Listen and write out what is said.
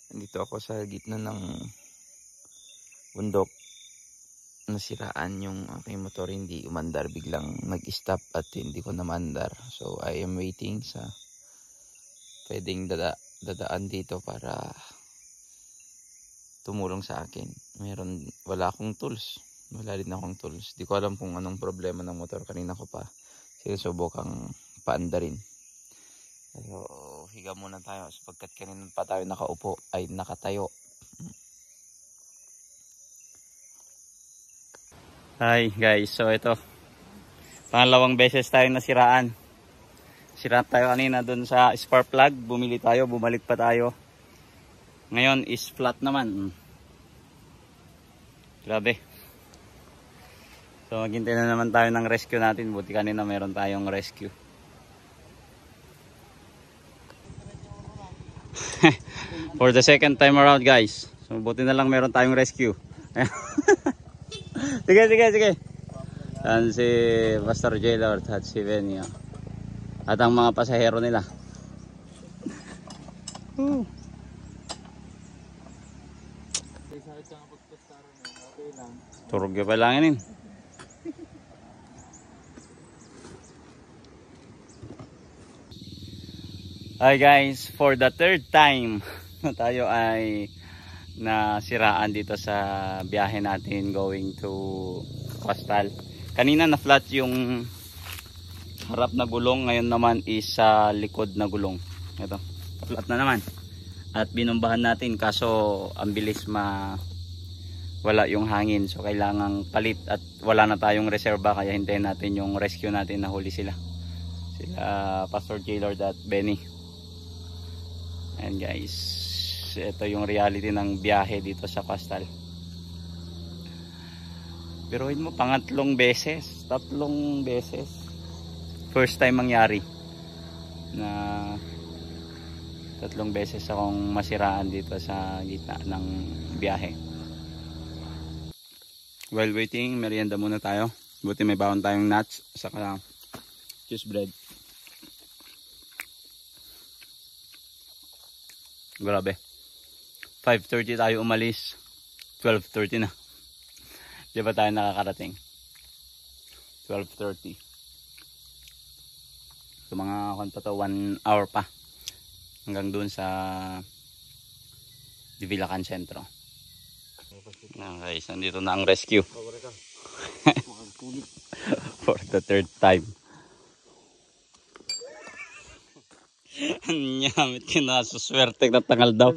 Nandito ako sa gitna ng bundok. Nasiraan yung aking motor, hindi umandar, biglang nag-stop at hindi ko namandar. So I am waiting sa pwedeng dadaan dito para tumulong sa akin. Wala akong tools. Wala din akong tools. Di ko alam kung anong problema ng motor. Kanina ko pa sinusubukang paandarin. So, higa muna tayo sapagkat kanina pa tayo nakatayo. Hi guys, so ito. Pangalawang beses tayo nasiraan. Sira tayo kanina dun sa spark plug. Bumili tayo, bumalik pa tayo. Ngayon is flat naman. Grabe. So maghintay na naman tayo ng rescue natin. Buti kanina meron tayong rescue. For the second time around guys. So buti na lang meron tayong rescue. Sige. Yan si Pastor Jaylord at si Benny. At ang mga pasahero nila. Turog ka pa lang yun. Hi guys, for the third time na tayo ay nasiraan dito sa biyahe natin going to Coastal. Kanina na flat yung harap na gulong, ngayon naman is sa likod na gulong. Ito, flat na naman. At binumbahan natin kaso ang bilis wala yung hangin, so kailangang palit at wala na tayong reserba, kaya hintayin natin yung rescue natin na huli sila Pastor Jaylord at Benny. And guys, ito yung reality ng biyahe dito sa Coastal. Biruin mo, tatlong beses first time mangyari na 3 beses akong masiraan dito sa gitna ng biyahe. While waiting, merienda muna tayo. Buti may bawon tayong nuts saka cheese bread. Grabe. 5:30 tayo umalis. 12:30 na. Di ba tayo nakakarating? 12:30. So mga 1 hour pa. Hanggang dun sa Divilacan Centro. Guys, nandito na ang rescue. For the third time. Nyamit kinasuswerte na tangal daw.